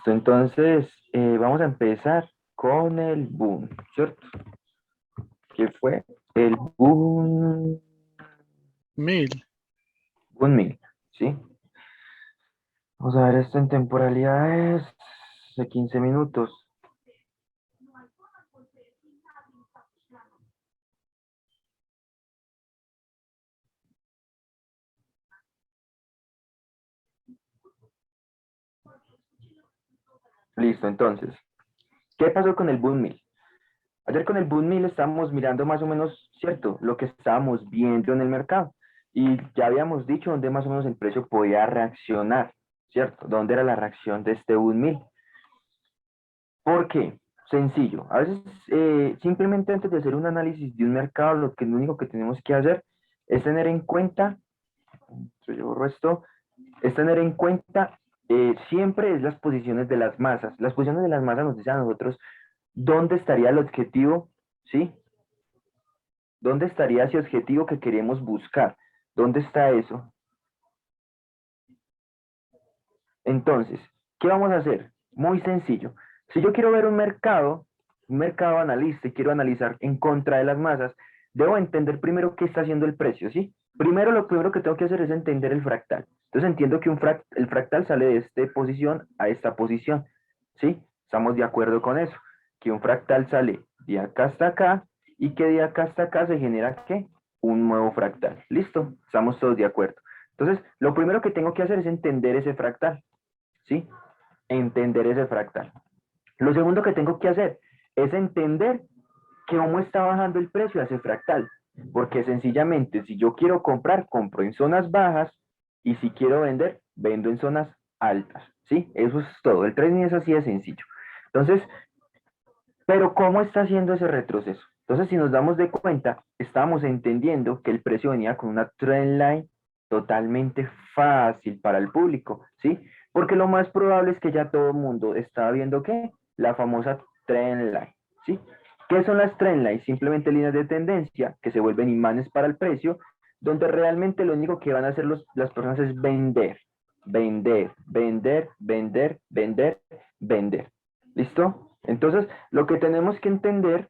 Listo, entonces vamos a empezar con el boom, ¿cierto? ¿Qué fue? El Mil. boom 1000, ¿sí? Vamos a ver esto en temporalidades de 15 minutos. Listo, entonces, ¿qué pasó con el boom 1000? Ayer con el boom 1000 estábamos mirando más o menos, ¿cierto? Lo que estábamos viendo en el mercado. Y ya habíamos dicho dónde más o menos el precio podía reaccionar, ¿cierto? ¿Dónde era la reacción de este boom 1000? ¿Por qué? Sencillo. A veces, simplemente antes de hacer un análisis de un mercado, lo único que tenemos que hacer es tener en cuenta, yo borro esto, es tener en cuenta siempre es las posiciones de las masas. Las posiciones de las masas nos dicen a nosotros dónde estaría el objetivo, ¿sí? ¿Dónde estaría ese objetivo que queremos buscar? ¿Dónde está eso? Entonces, ¿qué vamos a hacer? Muy sencillo. Si yo quiero ver un mercado analista y quiero analizar en contra de las masas, debo entender primero qué está haciendo el precio, ¿sí? Primero, lo primero que tengo que hacer es entender el fractal. Entonces entiendo que el fractal sale de esta posición a esta posición, ¿sí? Estamos de acuerdo con eso, que un fractal sale de acá hasta acá y que de acá hasta acá se genera, ¿qué? Un nuevo fractal. ¿Listo? Estamos todos de acuerdo. Entonces, lo primero que tengo que hacer es entender ese fractal. ¿Sí? Entender ese fractal. Lo segundo que tengo que hacer es entender cómo está bajando el precio a ese fractal. Porque sencillamente, si yo quiero comprar, compro en zonas bajas y si quiero vender, vendo en zonas altas. ¿Sí? Eso es todo. El trading es así de sencillo. Entonces, pero ¿cómo está haciendo ese retroceso? Entonces, si nos damos de cuenta, estamos entendiendo que el precio venía con una trend line totalmente fácil para el público, ¿sí? Porque lo más probable es que ya todo el mundo estaba viendo ¿qué? La famosa trend line, ¿sí? ¿Qué son las trend lines? Simplemente líneas de tendencia que se vuelven imanes para el precio, donde realmente lo único que van a hacer las personas es vender, vender, vender, vender, vender, vender. ¿Listo? Entonces, lo que tenemos que entender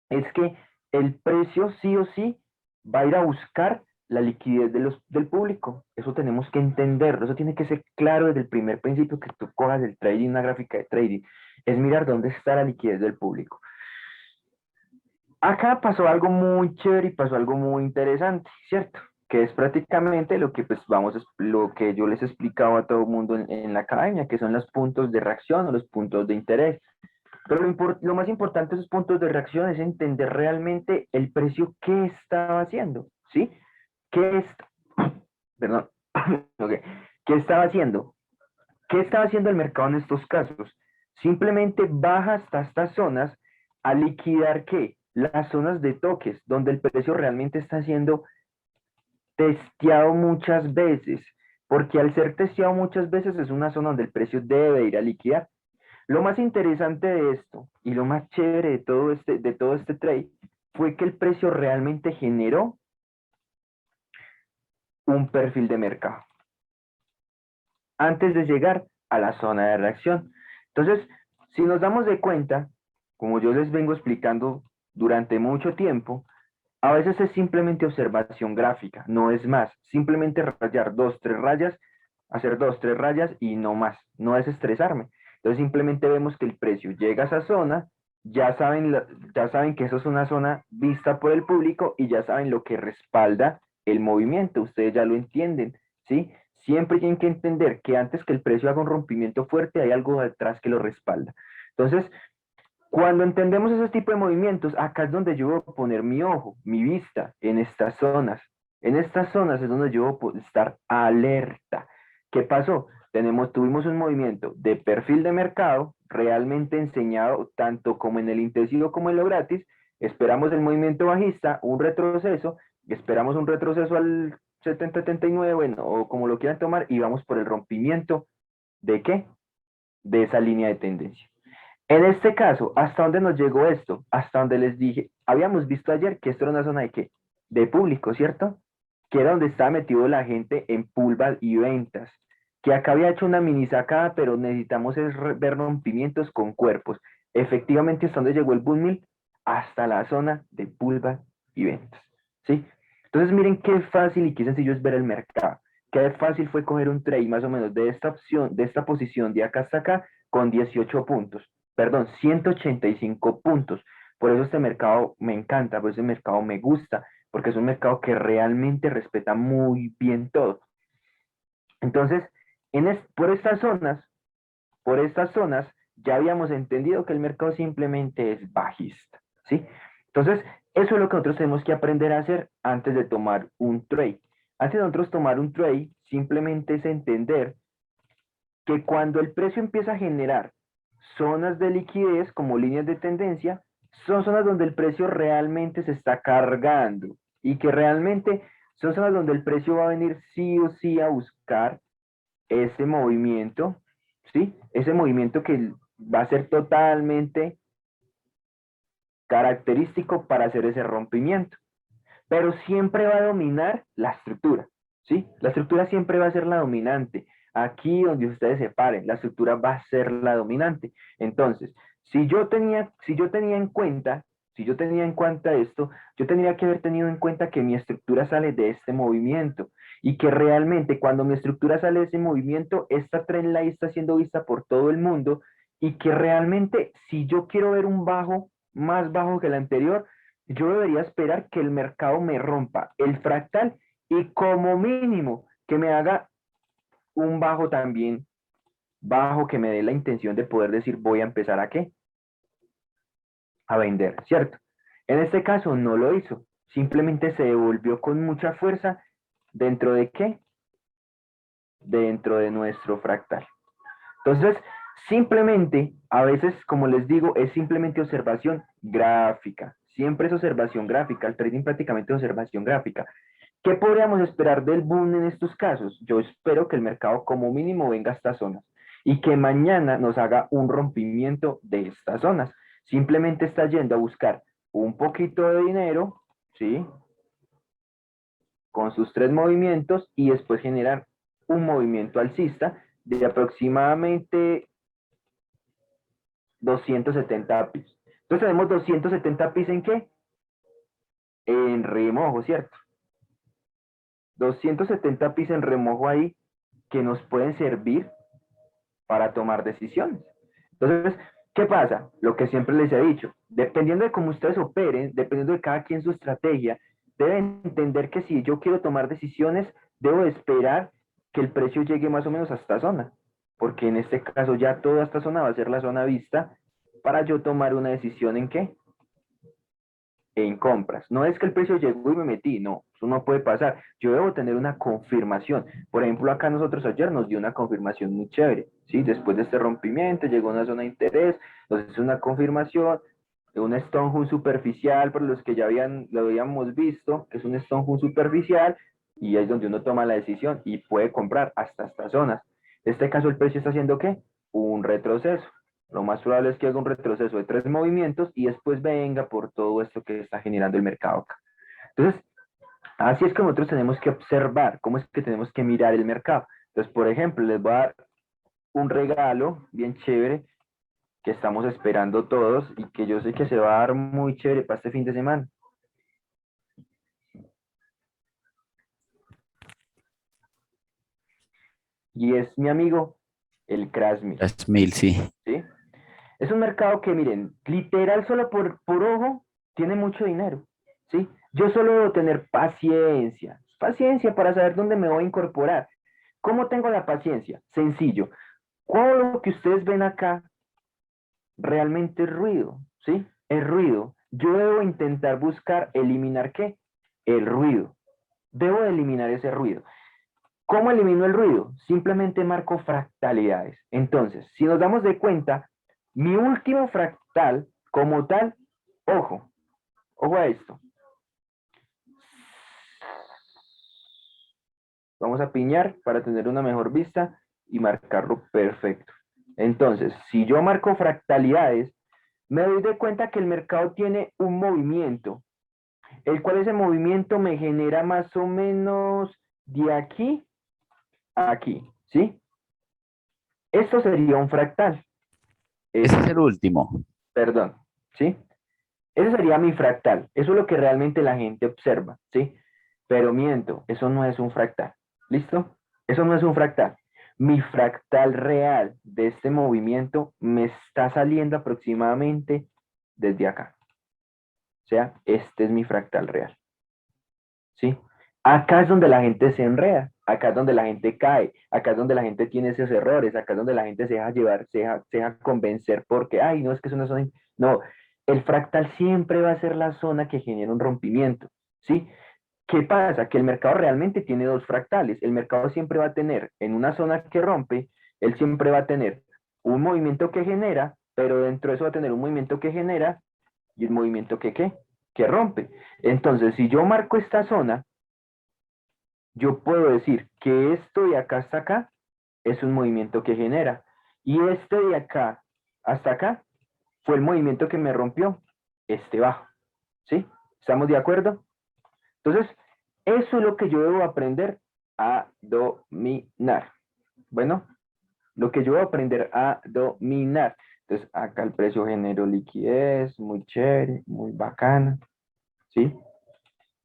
es que el precio sí o sí va a ir a buscar la liquidez del público. Eso tenemos que entenderlo. Eso tiene que ser claro desde el primer principio que tú cojas el trading, una gráfica de trading. Es mirar dónde está la liquidez del público. Acá pasó algo muy chévere y pasó algo muy interesante, ¿cierto? Que es prácticamente lo que pues lo que yo les explicaba a todo el mundo en la academia, que son los puntos de reacción o los puntos de interés. Pero lo más importante de esos puntos de reacción es entender realmente el precio que estaba haciendo, ¿sí? ¿Qué es, perdón, okay. ¿Qué estaba haciendo? ¿Qué estaba haciendo el mercado en estos casos? Simplemente baja hasta estas zonas a liquidar ¿qué? Las zonas de toques, donde el precio realmente está siendo testeado muchas veces, porque al ser testeado muchas veces es una zona donde el precio debe ir a liquidar. Lo más interesante de esto y lo más chévere de todo este trade fue que el precio realmente generó un perfil de mercado antes de llegar a la zona de reacción. Entonces, si nos damos de cuenta, como yo les vengo explicando durante mucho tiempo, a veces es simplemente observación gráfica, no es más, simplemente rayar dos, tres rayas, hacer dos, tres rayas y no más, no es estresarme. Entonces simplemente vemos que el precio llega a esa zona, ya saben que eso es una zona vista por el público y ya saben lo que respalda el movimiento, ustedes ya lo entienden, ¿sí? Siempre tienen que entender que antes que el precio haga un rompimiento fuerte hay algo detrás que lo respalda. Entonces, cuando entendemos ese tipo de movimientos, acá es donde yo voy a poner mi ojo, mi vista, en estas zonas. En estas zonas es donde yo voy a estar alerta. ¿Qué pasó? Tuvimos un movimiento de perfil de mercado realmente enseñado tanto como en el intensivo como en lo gratis. Esperamos el movimiento bajista, un retroceso, esperamos un retroceso al 70-79, bueno, o como lo quieran tomar, y vamos por el rompimiento de ¿qué? De esa línea de tendencia. En este caso, ¿hasta dónde nos llegó esto? Hasta donde les dije, habíamos visto ayer que esto era una zona de qué? De público, ¿cierto? Que era donde estaba metido la gente en pullback y ventas. que acá había hecho una mini sacada, pero necesitamos es ver rompimientos con cuerpos. Efectivamente, hasta donde llegó el Bull hasta la zona de pullback y ventas, ¿sí? Entonces miren qué fácil y qué sencillo es ver el mercado. Qué fácil fue coger un trade más o menos de esta opción, de esta posición de acá hasta acá con 18 puntos, perdón, 185 puntos. Por eso este mercado me encanta, por eso este mercado me gusta, porque es un mercado que realmente respeta muy bien todo. Entonces, por estas zonas, ya habíamos entendido que el mercado simplemente es bajista, ¿sí? Entonces, eso es lo que nosotros tenemos que aprender a hacer antes de tomar un trade. Antes de nosotros tomar un trade, simplemente es entender que cuando el precio empieza a generar zonas de liquidez como líneas de tendencia, son zonas donde el precio realmente se está cargando y que realmente son zonas donde el precio va a venir sí o sí a buscar ese movimiento, ¿sí? Ese movimiento que va a ser totalmente característico para hacer ese rompimiento. Pero siempre va a dominar la estructura, ¿sí? La estructura siempre va a ser la dominante. Aquí donde ustedes se paren, la estructura va a ser la dominante. Entonces, si yo tenía en cuenta esto, yo tendría que haber tenido en cuenta que mi estructura sale de este movimiento y que realmente cuando mi estructura sale de ese movimiento, esta trend line está siendo vista por todo el mundo y que realmente si yo quiero ver un bajo más bajo que el anterior, yo debería esperar que el mercado me rompa el fractal y como mínimo que me haga un bajo también, bajo que me dé la intención de poder decir voy a empezar a qué, a vender, ¿cierto? En este caso no lo hizo, simplemente se devolvió con mucha fuerza dentro de qué, dentro de nuestro fractal. Entonces, simplemente, a veces, como les digo, es simplemente observación gráfica. Siempre es observación gráfica. El trading prácticamente es observación gráfica. ¿Qué podríamos esperar del boom en estos casos? Yo espero que el mercado como mínimo venga a estas zonas y que mañana nos haga un rompimiento de estas zonas. Simplemente está yendo a buscar un poquito de dinero, ¿sí? Con sus tres movimientos y después generar un movimiento alcista de aproximadamente 270 pips. Entonces tenemos 270 pips ¿en qué? En remojo, ¿cierto? 270 pips en remojo ahí que nos pueden servir para tomar decisiones. Entonces, ¿qué pasa? Lo que siempre les he dicho, dependiendo de cómo ustedes operen, dependiendo de cada quien su estrategia, deben entender que si yo quiero tomar decisiones, debo esperar que el precio llegue más o menos a esta zona, porque en este caso ya toda esta zona va a ser la zona vista para yo tomar una decisión en qué, en compras. No es que el precio llegó y me metí, no, eso no puede pasar. Yo debo tener una confirmación. Por ejemplo, acá nosotros ayer nos dio una confirmación muy chévere, ¿sí? Después de este rompimiento llegó a una zona de interés, entonces una confirmación, un Stonehenge superficial, por los que ya lo habíamos visto, que es un Stonehenge superficial, y es donde uno toma la decisión y puede comprar hasta estas zonas. En este caso, el precio está haciendo ¿qué? Un retroceso. Lo más probable es que haga un retroceso de 3 movimientos y después venga por todo esto que está generando el mercado acá. Entonces, así es como nosotros tenemos que observar, cómo es que tenemos que mirar el mercado. Entonces, por ejemplo, les voy a dar un regalo bien chévere que estamos esperando todos y que yo sé que se va a dar muy chévere para este fin de semana. Y es mi amigo, el Crash Mill, Las mil, sí. ¿sí? Es un mercado que, miren, literal solo por ojo tiene mucho dinero, ¿sí? Yo solo debo tener paciencia, paciencia para saber dónde me voy a incorporar. ¿Cómo tengo la paciencia? Sencillo. Todo lo que ustedes ven acá realmente es ruido, ¿sí? Es ruido. Yo debo intentar buscar eliminar ¿qué? El ruido. Debo de eliminar ese ruido. ¿Cómo elimino el ruido? Simplemente marco fractalidades. Entonces, si nos damos de cuenta, mi último fractal como tal, ojo, ojo a esto. Vamos a piñar para tener una mejor vista y marcarlo perfecto. Entonces, si yo marco fractalidades, me doy de cuenta que el mercado tiene un movimiento, el cual ese movimiento me genera más o menos de aquí a aquí, ¿sí? Esto sería un fractal. Ese es Esto, el último. perdón, ¿sí? Ese sería mi fractal. Eso es lo que realmente la gente observa, ¿sí? Pero miento, eso no es un fractal. ¿Listo? Eso no es un fractal. Mi fractal real de este movimiento me está saliendo aproximadamente desde acá. O sea, este es mi fractal real, ¿sí? Acá es donde la gente se enreda, acá es donde la gente cae, acá es donde la gente tiene esos errores, acá es donde la gente se deja llevar, se deja convencer porque, ay, no, es que es una zona... No, el fractal siempre va a ser la zona que genera un rompimiento, ¿sí? ¿Qué pasa? Que el mercado realmente tiene dos fractales. El mercado siempre va a tener, en una zona que rompe, él siempre va a tener un movimiento que genera, pero dentro de eso va a tener un movimiento que genera y un movimiento que, ¿qué? Que rompe. Entonces, si yo marco esta zona, yo puedo decir que esto de acá hasta acá es un movimiento que genera. Y este de acá hasta acá fue el movimiento que me rompió este bajo. ¿Sí? ¿Estamos de acuerdo? Entonces, eso es lo que yo debo aprender a dominar. Bueno, lo que yo debo aprender a dominar. Entonces, acá el precio generó liquidez, muy chévere, muy bacana. ¿Sí?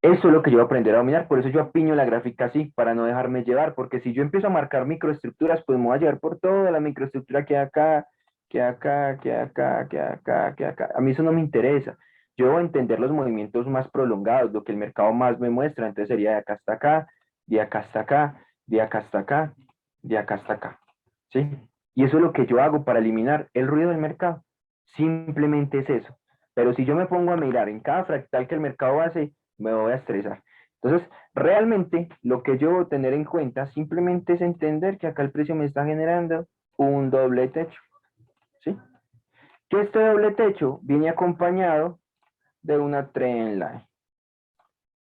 Eso es lo que yo voy a aprender a dominar, por eso yo apiño la gráfica así, para no dejarme llevar, porque si yo empiezo a marcar microestructuras, pues me voy a llevar por toda la microestructura que hay acá, que acá, que acá, que acá, que acá. A mí eso no me interesa. Yo voy a entender los movimientos más prolongados, lo que el mercado más me muestra, entonces sería de acá hasta acá, de acá hasta acá, de acá hasta acá, de acá hasta acá. ¿Sí? Y eso es lo que yo hago para eliminar el ruido del mercado. Simplemente es eso. Pero si yo me pongo a mirar en cada fractal que el mercado hace, me voy a estresar. Entonces, realmente lo que yo debo tener en cuenta simplemente es entender que acá el precio me está generando un doble techo, ¿sí? Que este doble techo viene acompañado de una trend line.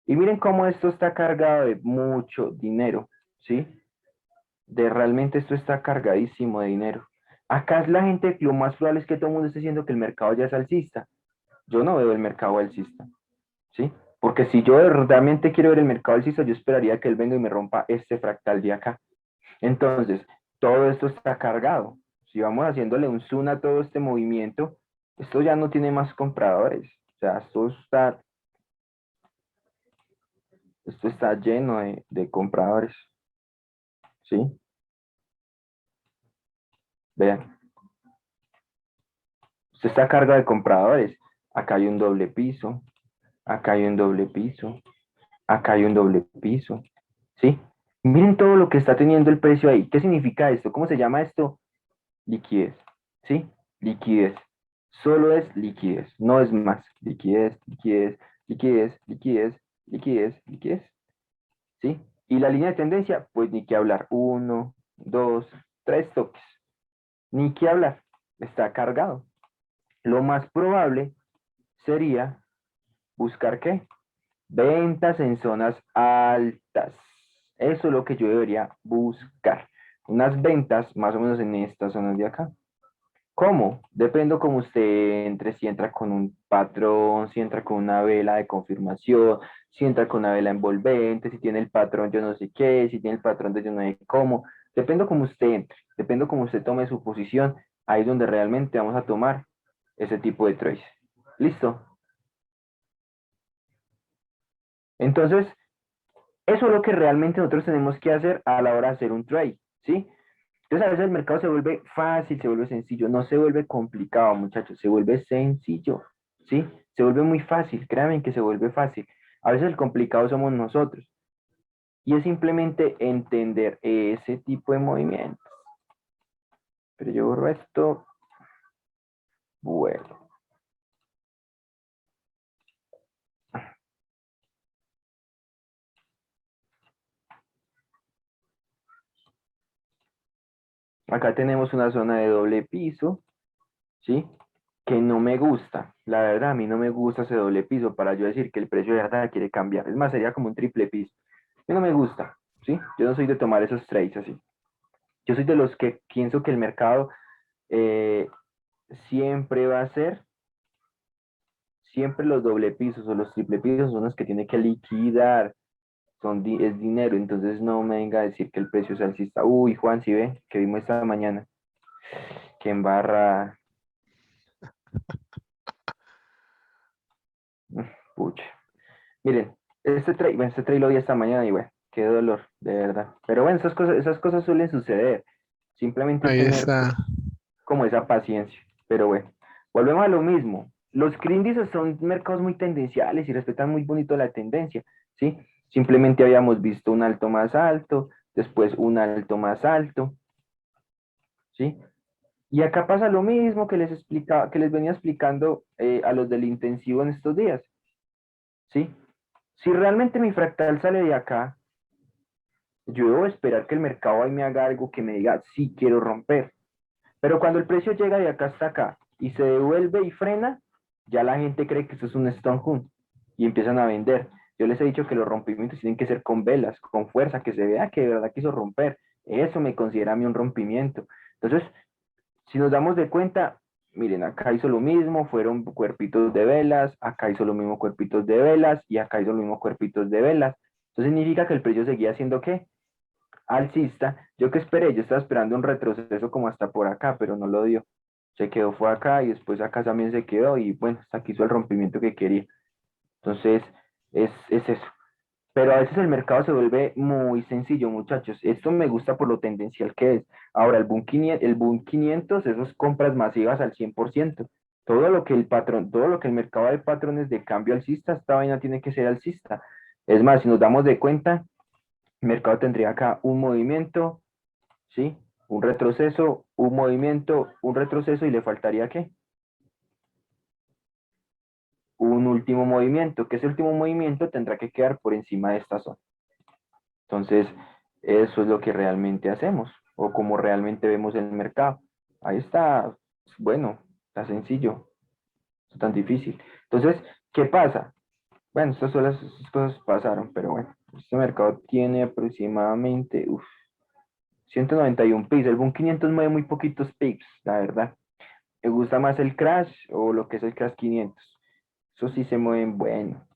Y miren cómo esto está cargado de mucho dinero, ¿sí? De realmente esto está cargadísimo de dinero. Acá es la gente, lo más probable es que todo el mundo esté diciendo que el mercado ya es alcista. Yo no veo el mercado alcista. ¿Sí? Porque si yo realmente quiero ver el mercado alcista, yo esperaría que él venga y me rompa este fractal de acá. Entonces, todo esto está cargado. Si vamos haciéndole un zoom a todo este movimiento, esto ya no tiene más compradores. O sea, esto está lleno de compradores. ¿Sí? Vean, esto está cargado de compradores. Acá hay un doble piso, acá hay un doble piso, acá hay un doble piso. ¿Sí? Miren todo lo que está teniendo el precio ahí. ¿Qué significa esto? ¿Cómo se llama esto? Liquidez, ¿sí? Liquidez. Solo es liquidez, no es más. Liquidez, liquidez, liquidez, liquidez, liquidez, liquidez, ¿sí? Y la línea de tendencia, pues ni que hablar. Uno, dos, tres toques. Ni que hablar. Está cargado. Lo más probable sería buscar ¿qué? Ventas en zonas altas. Eso es lo que yo debería buscar. Unas ventas más o menos en estas zonas de acá. ¿Cómo? Dependo cómo usted entre, si entra con un patrón, si entra con una vela de confirmación, si entra con una vela envolvente, si tiene el patrón yo no sé qué, si tiene el patrón de yo no sé cómo. Dependo cómo usted entre, dependo cómo usted tome su posición, ahí es donde realmente vamos a tomar ese tipo de trades. ¿Listo? Entonces, eso es lo que realmente nosotros tenemos que hacer a la hora de hacer un trade, ¿sí? Entonces a veces el mercado se vuelve fácil, se vuelve sencillo, no se vuelve complicado, muchachos, se vuelve sencillo, ¿sí? Se vuelve muy fácil, créanme que se vuelve fácil. A veces el complicado somos nosotros. Y es simplemente entender ese tipo de movimientos. Pero yo borro esto, bueno. Acá tenemos una zona de doble piso, ¿sí? Que no me gusta. La verdad, a mí no me gusta ese doble piso para yo decir que el precio de verdad quiere cambiar. Es más, sería como un triple piso. A mí no me gusta, ¿sí? Yo no soy de tomar esos trades así. Yo soy de los que pienso que el mercado eh, siempre va a ser, siempre los doble pisos o los triple pisos son los que tiene que liquidar, es dinero, entonces no me venga a decir que el precio es alcista. Uy, Juan, si ve, que vimos esta mañana. Que embarra. Pucha. Miren, este trade lo vi esta mañana y bueno, qué dolor, de verdad. Pero bueno, esas cosas suelen suceder. Simplemente es Ahí tener está. como esa paciencia. Pero bueno, volvemos a lo mismo. Los índices son mercados muy tendenciales y respetan muy bonito la tendencia, ¿sí? Simplemente habíamos visto un alto más alto, después un alto más alto, ¿sí? Y acá pasa lo mismo que les explicaba, que les venía explicando a los del intensivo en estos días, ¿sí? Si realmente mi fractal sale de acá, yo debo esperar que el mercado ahí me haga algo que me diga, sí quiero romper. Pero cuando el precio llega de acá hasta acá y se devuelve y frena, ya la gente cree que eso es un stone hunt y empiezan a vender. Yo les he dicho que los rompimientos tienen que ser con velas, con fuerza, que se vea que de verdad quiso romper. Eso me considera a mí un rompimiento. Entonces, si nos damos de cuenta, miren, acá hizo lo mismo, fueron cuerpitos de velas, acá hizo lo mismo cuerpitos de velas y acá hizo lo mismo cuerpitos de velas. Eso significa que el precio seguía siendo ¿qué? Alcista. Yo qué esperé, yo estaba esperando un retroceso como hasta por acá, pero no lo dio. Se quedó, fue acá y después acá también se quedó y bueno, hasta aquí hizo el rompimiento que quería. Entonces, es eso. Pero a veces el mercado se vuelve muy sencillo, muchachos. Esto me gusta por lo tendencial que es. Ahora, el Boom 500, eso es compras masivas al 100%. Todo lo que el patrón, todo lo que el mercado de patrones de cambio alcista, esta vaina tiene que ser alcista. Es más, si nos damos de cuenta, el mercado tendría acá un movimiento, ¿sí? Un retroceso, un movimiento, un retroceso y le faltaría ¿qué? Un último movimiento, que ese último movimiento tendrá que quedar por encima de esta zona. Entonces, eso es lo que realmente hacemos o como realmente vemos el mercado. Ahí está, bueno, está sencillo, no tan difícil. Entonces, ¿qué pasa? Bueno, estas cosas pasaron, pero bueno, este mercado tiene aproximadamente 191 pips. El Boom 500 mueve muy poquitos pips, la verdad. Me gusta más el Crash o lo que es el Crash 500. Eso sí se mueven bueno,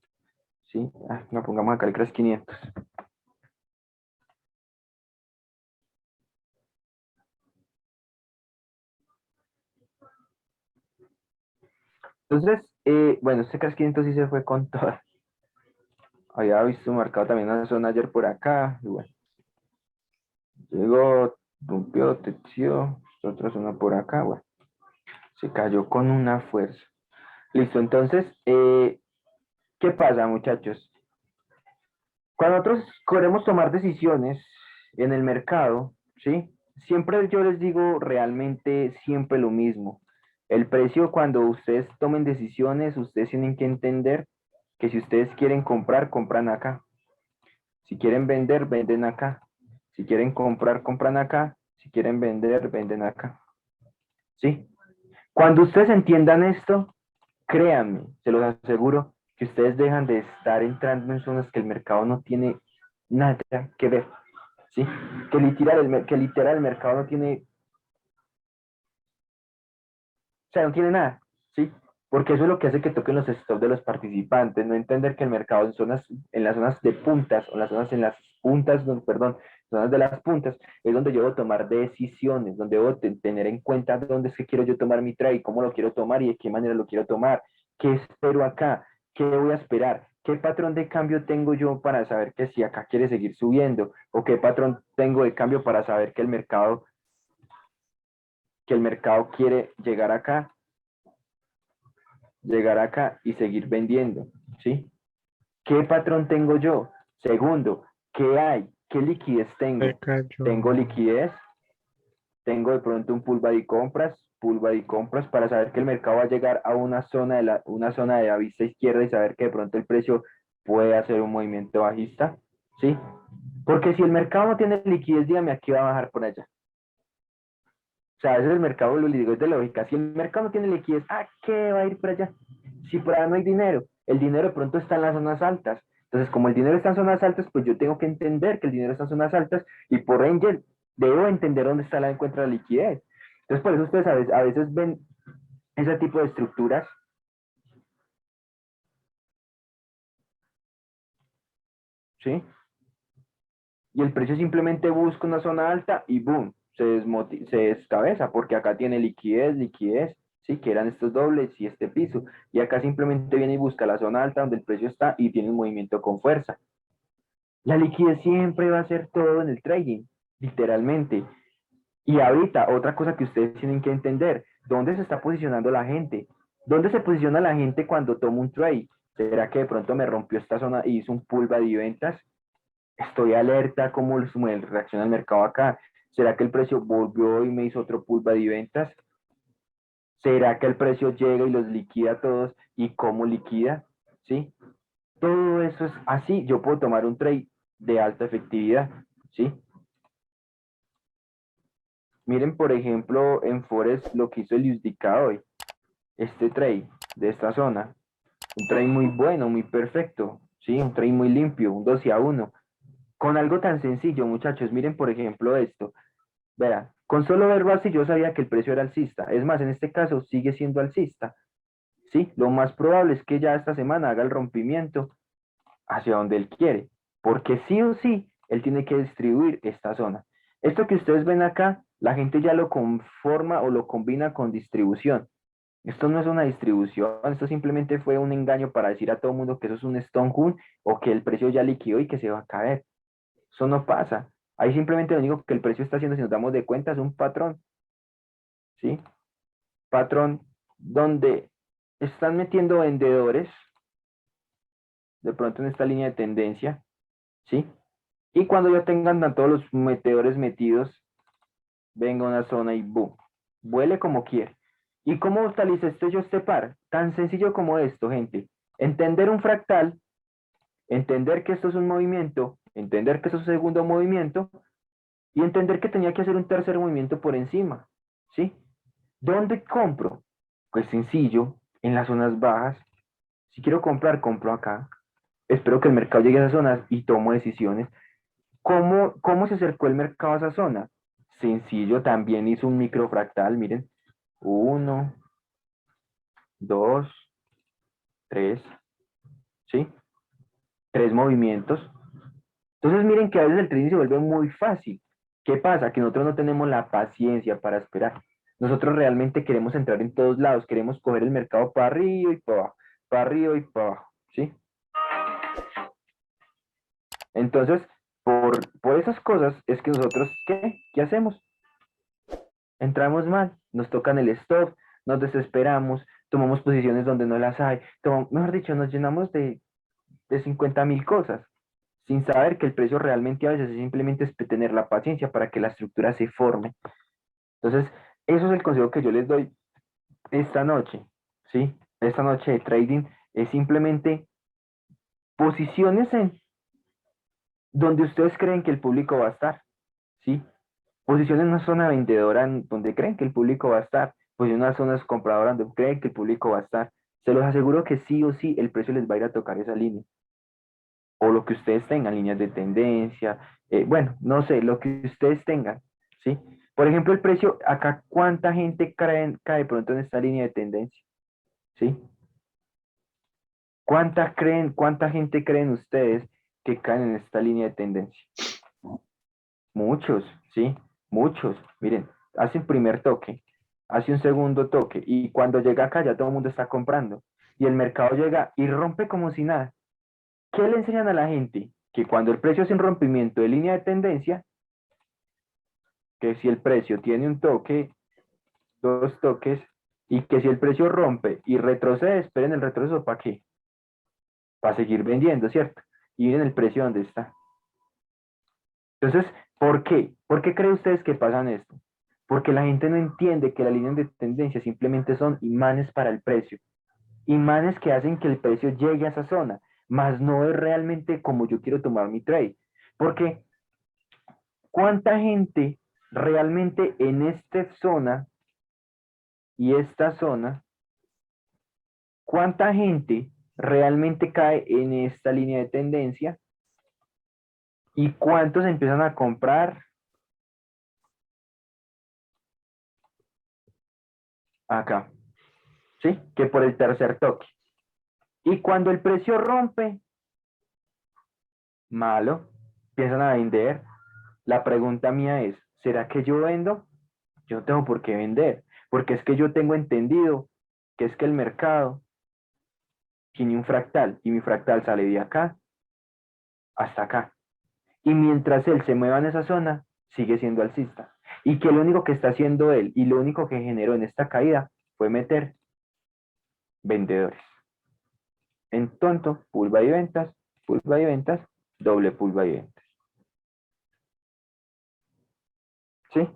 ¿sí? No pongamos acá el Crash 500. Entonces, bueno, este Crash 500 sí se fue con todo. Había visto marcado también una zona ayer por acá. Y bueno, llegó, rompió, teció, otra zona por acá. Bueno, se cayó con una fuerza. Listo, entonces, ¿qué pasa, muchachos? Cuando nosotros queremos tomar decisiones en el mercado, ¿sí? Siempre yo les digo realmente siempre lo mismo. El precio, cuando ustedes tomen decisiones, ustedes tienen que entender que si ustedes quieren comprar, compran acá. Si quieren vender, venden acá. Si quieren comprar, compran acá. Si quieren vender, venden acá. ¿Sí? Cuando ustedes entiendan esto, créanme, se los aseguro, que ustedes dejan de estar entrando en zonas que el mercado no tiene nada que ver. ¿Sí? Que literal el mercado no tiene, o sea, no tiene nada. ¿Sí? Porque eso es lo que hace que toquen los stops de los participantes, no entender que el mercado en las zonas de puntas, o en las puntas, no, perdón, zonas de las puntas, es donde yo debo tomar decisiones, donde debo tener en cuenta dónde es que quiero yo tomar mi trade, cómo lo quiero tomar y de qué manera lo quiero tomar, qué espero acá, qué voy a esperar, qué patrón de cambio tengo yo para saber que si acá quiere seguir subiendo, o qué patrón tengo de cambio para saber que el mercado quiere llegar acá y seguir vendiendo, ¿sí? ¿Qué patrón tengo yo? Segundo, ¿qué hay? ¿Qué liquidez Se tengo? ¿Tengo cayó. liquidez? ¿Tengo de pronto un pull by compras para saber que el mercado va a llegar a una zona de la vista izquierda y saber que de pronto el precio puede hacer un movimiento bajista? ¿Sí? Porque si el mercado no tiene liquidez, dígame, aquí va a bajar por allá. O sea, a veces el mercado, lo digo, es de lógica. Si el mercado no tiene liquidez, ¿a qué va a ir por allá? Si por allá no hay dinero, el dinero de pronto está en las zonas altas. Entonces, como el dinero está en zonas altas, pues yo tengo que entender que el dinero está en zonas altas y por ende debo entender dónde está la encuentra la liquidez. Entonces, por eso ustedes a veces ven ese tipo de estructuras, ¿sí? Y el precio simplemente busca una zona alta y boom. se descabeza, porque acá tiene liquidez, liquidez, sí, que eran estos dobles y este piso, y acá simplemente viene y busca la zona alta donde el precio está y tiene un movimiento con fuerza. La liquidez siempre va a ser todo en el trading, literalmente. Y ahorita, otra cosa que ustedes tienen que entender, ¿dónde se está posicionando la gente? ¿Dónde se posiciona la gente cuando toma un trade? ¿Será que de pronto me rompió esta zona y hizo un pullback de ventas? Estoy alerta cómo reacciona el mercado acá. ¿Será que el precio volvió y me hizo otro pullback de ventas? ¿Será que el precio llega y los liquida a todos y cómo liquida? ¿Sí? Todo eso es así. Yo puedo tomar un trade de alta efectividad. ¿Sí? Miren, por ejemplo, en Forex lo que hizo el USDK hoy. Este trade de esta zona. Un trade muy bueno, muy perfecto. ¿Sí? Un trade muy limpio, un 12-1. Con algo tan sencillo, muchachos. Miren, por ejemplo, esto. Vean, con solo verlo así yo sabía que el precio era alcista. Es más, en este caso sigue siendo alcista. ¿Sí? Lo más probable es que ya esta semana haga el rompimiento hacia donde él quiere. Porque sí o sí, él tiene que distribuir esta zona. Esto que ustedes ven acá, la gente ya lo conforma o lo combina con distribución. Esto no es una distribución, esto simplemente fue un engaño para decir a todo el mundo que eso es un Stone Hunt o que el precio ya liquidó y que se va a caer. Eso no pasa. Ahí simplemente lo único que el precio está haciendo, si nos damos de cuenta, es un patrón. ¿Sí? Patrón donde están metiendo vendedores, de pronto en esta línea de tendencia, ¿sí? Y cuando ya tengan a todos los metedores metidos, venga una zona y boom, vuele como quiere. ¿Y cómo utiliza yo este par? Tan sencillo como esto, gente. Entender un fractal, entender que esto es un movimiento, entender que esto es un segundo movimiento, y entender que tenía que hacer un tercer movimiento por encima, ¿sí? ¿Dónde compro? Pues sencillo, en las zonas bajas. Si quiero comprar, compro acá. Espero que el mercado llegue a esas zonas y tomo decisiones. ¿Cómo se acercó el mercado a esa zona? Sencillo, también hizo un microfractal, miren. Uno, dos, tres, ¿sí? Tres movimientos. Entonces miren que a veces el trading se vuelve muy fácil. ¿Qué pasa? Que nosotros no tenemos la paciencia para esperar. Nosotros realmente queremos entrar en todos lados, queremos coger el mercado para arriba y para abajo, para arriba y para abajo, ¿sí? Entonces, por esas cosas es que nosotros, ¿qué hacemos? Entramos mal, nos tocan el stop, nos desesperamos, tomamos posiciones donde no las hay, mejor dicho, nos llenamos de 50.000 cosas, sin saber que el precio realmente a veces es simplemente es tener la paciencia para que la estructura se forme. Entonces, eso es el consejo que yo les doy esta noche, ¿sí? Esta noche de trading es simplemente posiciones en donde ustedes creen que el público va a estar, ¿sí? Posicionen en una zona vendedora donde creen que el público va a estar, posicionen en una zona compradora donde creen que el público va a estar. Se los aseguro que sí o sí el precio les va a ir a tocar esa línea. O lo que ustedes tengan, líneas de tendencia, bueno, no sé, lo que ustedes tengan, ¿sí? Por ejemplo, el precio, acá, ¿cuánta gente cae pronto en esta línea de tendencia? ¿Sí? ¿Cuánta gente creen ustedes que caen en esta línea de tendencia? Muchos, ¿sí? Muchos. Miren, hace un primer toque, hace un segundo toque, y cuando llega acá ya todo el mundo está comprando. Y el mercado llega y rompe como si nada. ¿Qué le enseñan a la gente? Que cuando el precio hace un rompimiento de línea de tendencia, que si el precio tiene un toque, dos toques, y que si el precio rompe y retrocede, esperen el retroceso, ¿para qué? Para seguir vendiendo, ¿cierto? Y miren el precio donde está. Entonces, ¿por qué? ¿Por qué creen ustedes que pasan esto? Porque la gente no entiende que las líneas de tendencia simplemente son imanes para el precio. Imanes que hacen que el precio llegue a esa zona, más no es realmente como yo quiero tomar mi trade. Porque ¿cuánta gente realmente en esta zona y esta zona, cuánta gente realmente cae en esta línea de tendencia y cuántos empiezan a comprar acá? ¿Sí? Que por el tercer toque. Y cuando el precio rompe, malo, empiezan a vender. La pregunta mía es, ¿Será que yo vendo? Yo no tengo por qué vender, porque es que yo tengo entendido que es que el mercado tiene un fractal y mi fractal sale de acá hasta acá. Y mientras él se mueva en esa zona, sigue siendo alcista. Y que lo único que está haciendo él y lo único que generó en esta caída fue meter vendedores. En tonto, pulva y ventas, doble pulva y ventas. ¿Sí?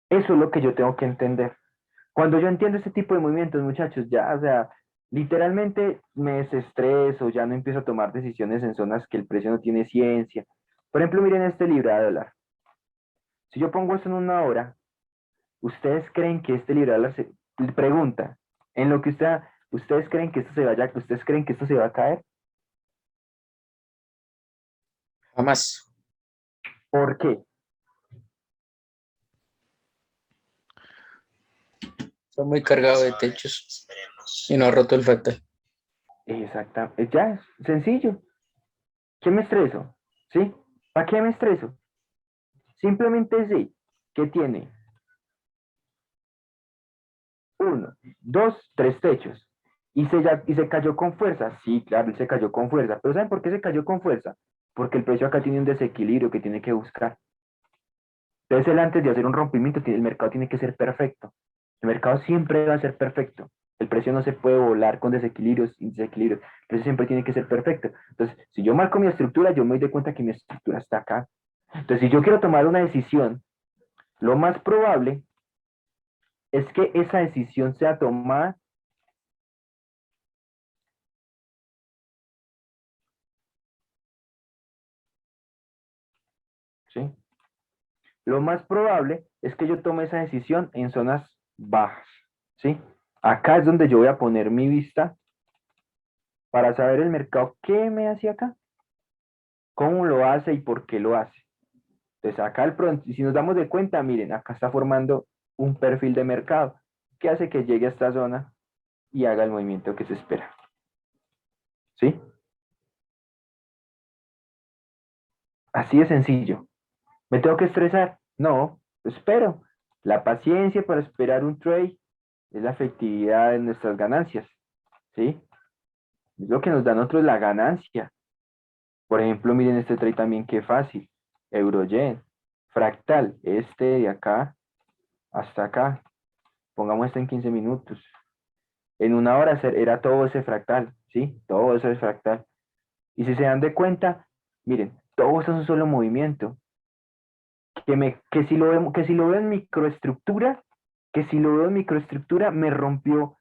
Eso es lo que yo tengo que entender. Cuando yo entiendo este tipo de movimientos, muchachos, ya, o sea, literalmente me desestreso, ya no empiezo a tomar decisiones en zonas que el precio no tiene ciencia. Por ejemplo, miren este libra de dólar. Si yo pongo esto en una hora, ¿ustedes creen que este libra de dólar se pregunta, en lo que ustedes creen que esto se vaya, ustedes creen que esto se va a caer? Jamás. ¿Por qué? Está muy cargado de techos y no ha roto el fractal. Exactamente, ya, es sencillo. ¿Qué me estreso? ¿Sí? ¿Para qué me estreso? Simplemente sé que tiene uno, dos, tres techos. Y se cayó con fuerza. Sí, claro, él se cayó con fuerza. Pero ¿saben por qué se cayó con fuerza? Porque el precio acá tiene un desequilibrio que tiene que buscar. Entonces, él antes de hacer un rompimiento, el mercado tiene que ser perfecto. El mercado siempre va a ser perfecto. El precio no se puede volar con desequilibrios y desequilibrios. El precio siempre tiene que ser perfecto. Entonces, si yo marco mi estructura, yo me doy de cuenta que mi estructura está acá. Entonces, si yo quiero tomar una decisión, lo más probable es que esa decisión sea tomada. ¿Sí? Lo más probable es que yo tome esa decisión en zonas bajas, ¿sí? Acá es donde yo voy a poner mi vista para saber el mercado qué me hace acá, cómo lo hace y por qué lo hace. Entonces acá si nos damos de cuenta, miren, acá está formando un perfil de mercado que hace que llegue a esta zona y haga el movimiento que se espera, ¿sí? Así de sencillo. ¿Me tengo que estresar? No, espero. La paciencia para esperar un trade es la efectividad de nuestras ganancias, ¿sí? Es lo que nos da a nosotros la ganancia. Por ejemplo, miren este trade también, qué fácil. Euroyen, fractal, este de acá hasta acá. Pongamos este en 15 minutos. En una hora era todo ese fractal, ¿sí? Todo eso es fractal. Y si se dan de cuenta, miren, todo eso es un solo movimiento. Que si lo veo en microestructura, me rompió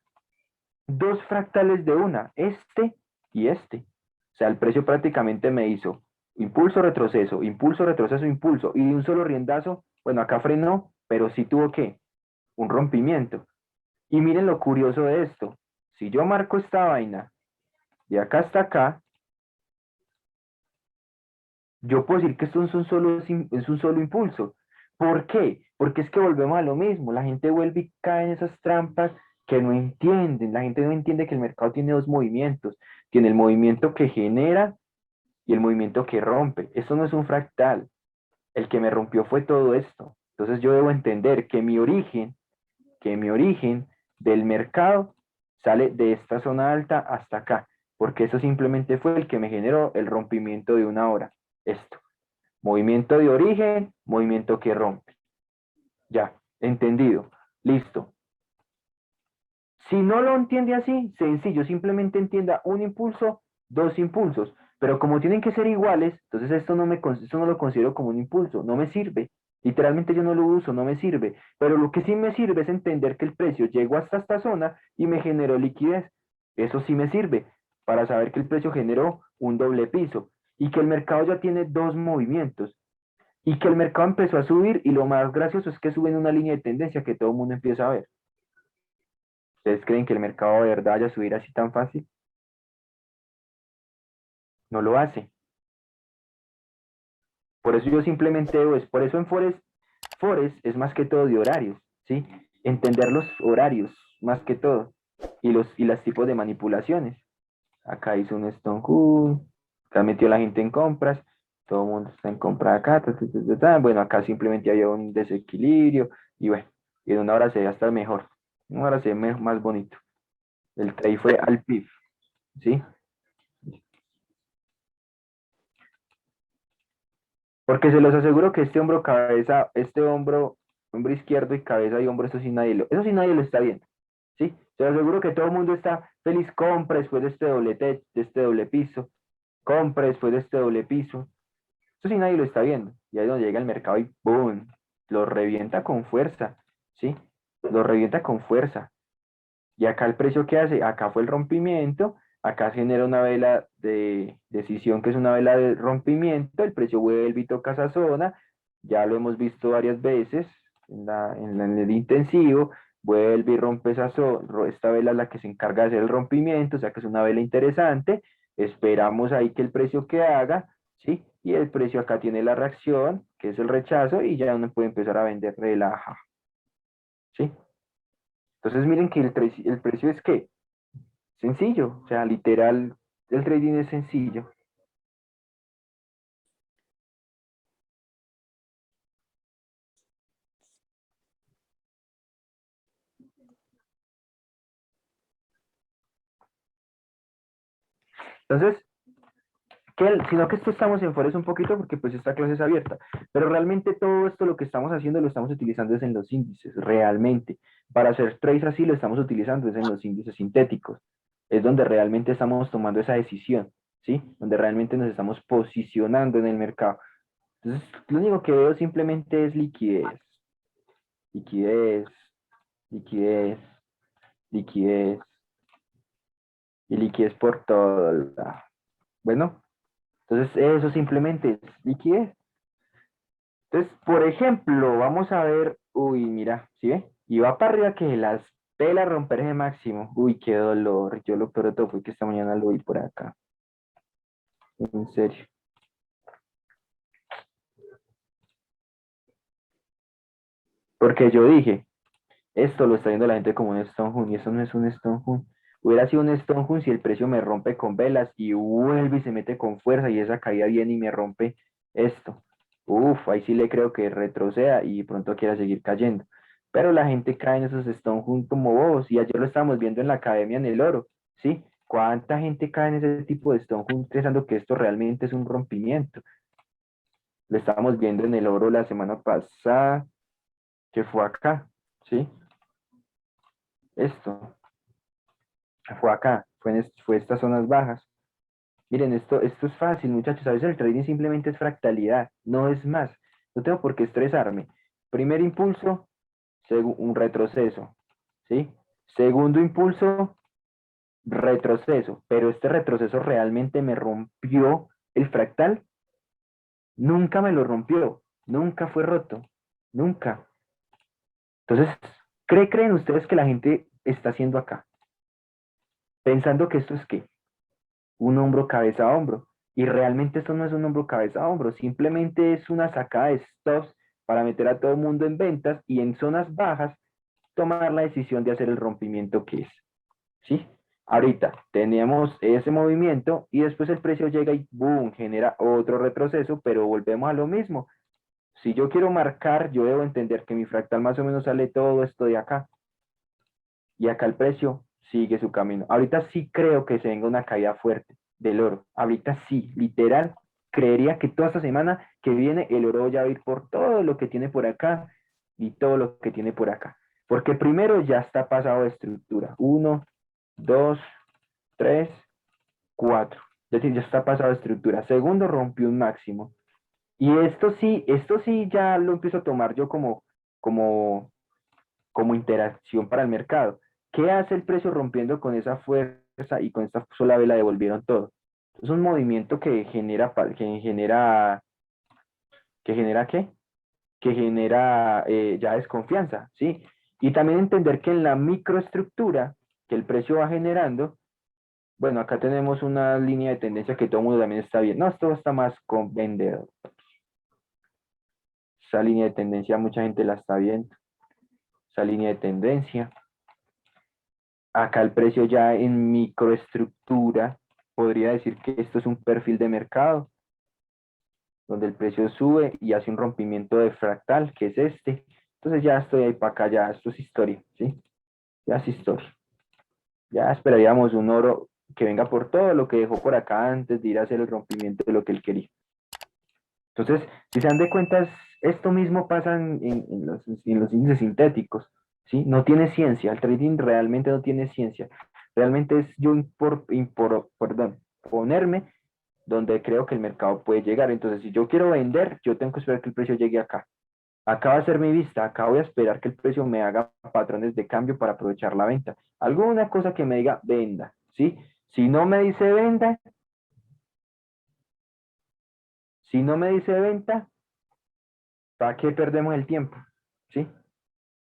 dos fractales de una, este y este. O sea, el precio prácticamente me hizo impulso, retroceso, impulso, retroceso, impulso. Y de un solo riendazo, bueno, acá frenó, pero sí tuvo que un rompimiento. Y miren lo curioso de esto. Si yo marco esta vaina de acá hasta acá, yo puedo decir que esto es un solo impulso. ¿Por qué? Porque es que volvemos a lo mismo. La gente vuelve y cae en esas trampas que no entienden. La gente no entiende que el mercado tiene dos movimientos. Tiene el movimiento que genera y el movimiento que rompe. Esto no es un fractal. El que me rompió fue todo esto. Entonces yo debo entender que mi origen del mercado sale de esta zona alta hasta acá, porque eso simplemente fue el que me generó el rompimiento de una hora. Esto. Movimiento de origen, movimiento que rompe. Ya, entendido. Listo. Si no lo entiende así, sencillo, simplemente entienda un impulso, dos impulsos. Pero como tienen que ser iguales, entonces esto no lo considero como un impulso, no me sirve. Literalmente yo no lo uso, no me sirve. Pero lo que sí me sirve es entender que el precio llegó hasta esta zona y me generó liquidez. Eso sí me sirve para saber que el precio generó un doble piso y que el mercado ya tiene dos movimientos y que el mercado empezó a subir y lo más gracioso es que sube en una línea de tendencia que todo el mundo empieza a ver. ¿Ustedes creen que el mercado de verdad vaya a subir así tan fácil? No lo hace. Por eso yo simplemente por eso en Forex es más que todo de horarios, ¿sí? Entender los horarios más que todo y los tipos de manipulaciones. Acá hizo un Stone Cool, acá metió la gente en compras, todo el mundo está en compra acá, bueno, acá simplemente había un desequilibrio, y bueno, y en una hora se ve hasta mejor, en una hora se ve más bonito. El trade fue al PIB, ¿sí? Porque se los aseguro que este hombro, cabeza, este hombro izquierdo y cabeza y hombro, eso sí nadie lo está viendo, ¿sí? Se los aseguro que todo el mundo está feliz, compra después de este doble techo, de este doble piso, compra después de este doble piso. Eso sí nadie lo está viendo. Y ahí es donde llega el mercado y ¡boom! Lo revienta con fuerza, ¿sí? Lo revienta con fuerza. Y acá el precio que hace, acá fue el rompimiento, acá se genera una vela de decisión que es una vela de rompimiento, el precio vuelve y toca esa zona, ya lo hemos visto varias veces en el intensivo, vuelve y rompe esa zona, esta vela es la que se encarga de hacer el rompimiento, o sea que es una vela interesante, esperamos ahí que el precio que haga, ¿sí? Y el precio acá tiene la reacción, que es el rechazo, y ya uno puede empezar a vender relaja, ¿sí? Entonces miren que el precio es que sencillo, o sea, literal, el trading es sencillo. Entonces, sino que esto estamos en Forex un poquito porque pues esta clase es abierta, pero realmente todo esto lo que estamos haciendo lo estamos utilizando es en los índices, realmente. Para hacer trades así lo estamos utilizando es en los índices sintéticos. Es donde realmente estamos tomando esa decisión, ¿sí? Donde realmente nos estamos posicionando en el mercado. Entonces, lo único que veo simplemente es liquidez, liquidez, liquidez, liquidez y liquidez por todo lado. Bueno, entonces eso simplemente es liquidez. Entonces, por ejemplo, vamos a ver, uy, mira, ¿sí ve? Y va para arriba que las pelas romper ese máximo. Uy, qué dolor. Yo lo peor de todo fue que esta mañana lo vi por acá. En serio. Porque yo dije, esto lo está viendo la gente como un Stone y eso no es un Stone. Hubiera sido un Stone si el precio me rompe con velas y vuelve y se mete con fuerza y esa caída viene y me rompe esto. Uf, ahí sí le creo que retroceda y pronto quiera seguir cayendo. Pero la gente cae en esos Stone como vos y ayer lo estábamos viendo en la academia en el oro, ¿sí? ¿Cuánta gente cae en ese tipo de Stone pensando que esto realmente es un rompimiento? Lo estábamos viendo en el oro la semana pasada, que fue acá, ¿sí? Esto. Fue acá, fue estas zonas bajas. Miren, esto es fácil, muchachos. A veces el trading simplemente es fractalidad, no es más. No tengo por qué estresarme. Primer impulso, un retroceso, ¿sí? Segundo impulso, retroceso. Pero este retroceso realmente me rompió el fractal. Nunca me lo rompió, nunca fue roto, nunca. Entonces, ¿creen ustedes que la gente está haciendo acá? Pensando que esto es qué? Un hombro cabeza a hombro. Y realmente esto no es un hombro cabeza a hombro, simplemente es una sacada de stops para meter a todo el mundo en ventas y en zonas bajas tomar la decisión de hacer el rompimiento que es. ¿Sí? Ahorita tenemos ese movimiento y después el precio llega y boom, genera otro retroceso, pero volvemos a lo mismo. Si yo quiero marcar, yo debo entender que mi fractal más o menos sale todo esto de acá y acá el precio sigue su camino. Ahorita sí creo que se venga una caída fuerte del oro. Ahorita sí, literal, creería que toda esta semana que viene el oro ya va a ir por todo lo que tiene por acá y todo lo que tiene por acá. Porque primero ya está pasado de estructura. Uno, dos, tres, cuatro. Es decir, ya está pasado de estructura. Segundo, rompió un máximo. Y esto sí ya lo empiezo a tomar yo como, como interacción para el mercado. ¿Qué hace el precio rompiendo con esa fuerza y con esta sola vela devolvieron todo? Es un movimiento que genera ¿qué? Que genera ya desconfianza, ¿sí? Y también entender que en la microestructura que el precio va generando, bueno, acá tenemos una línea de tendencia que todo el mundo también está viendo. No, esto está más con vendedor. Esa línea de tendencia mucha gente la está viendo. Esa línea de tendencia. Acá el precio ya en microestructura podría decir que esto es un perfil de mercado, donde el precio sube y hace un rompimiento de fractal, que es este. Entonces ya estoy ahí para acá, ya esto es historia, ¿sí? Ya es historia. Ya esperaríamos un oro que venga por todo lo que dejó por acá antes de ir a hacer el rompimiento de lo que él quería. Entonces, si se dan de cuenta, esto mismo pasa en los índices sintéticos, ¿sí? No tiene ciencia, el trading realmente no tiene ciencia. Realmente es yo perdón, ponerme donde creo que el mercado puede llegar. Entonces, si yo quiero vender, yo tengo que esperar que el precio llegue acá. Acá va a ser mi vista, acá voy a esperar que el precio me haga patrones de cambio para aprovechar la venta. Alguna cosa que me diga venda, ¿sí? Si no me dice venda, si no me dice venta, ¿para qué perdemos el tiempo? ¿Sí?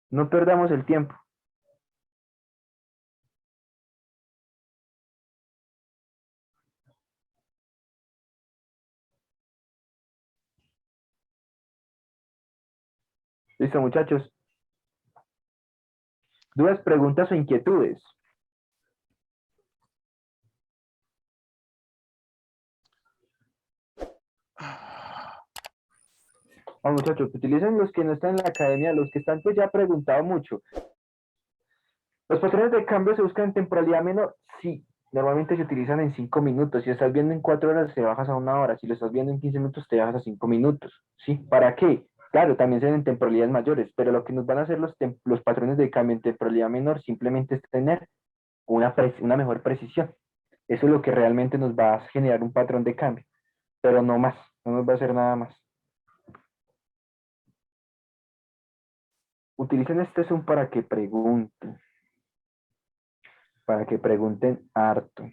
No perdamos el tiempo. Listo, muchachos. ¿Dudas, preguntas o inquietudes? Vamos, muchachos, utilicen los que no están en la academia, los que están pues ya preguntado mucho. Los patrones de cambio se buscan en temporalidad menor. Sí, normalmente se utilizan en 5 minutos. Si lo estás viendo en 4 horas, te bajas a 1 hora. Si lo estás viendo en 15 minutos, te bajas a 5 minutos. ¿Sí? ¿Para qué? Claro, también se ven en temporalidades mayores, pero lo que nos van a hacer los patrones de cambio en temporalidad menor simplemente es tener una mejor precisión. Eso es lo que realmente nos va a generar un patrón de cambio, pero no más, no nos va a hacer nada más. Utilicen este Zoom para que pregunten harto.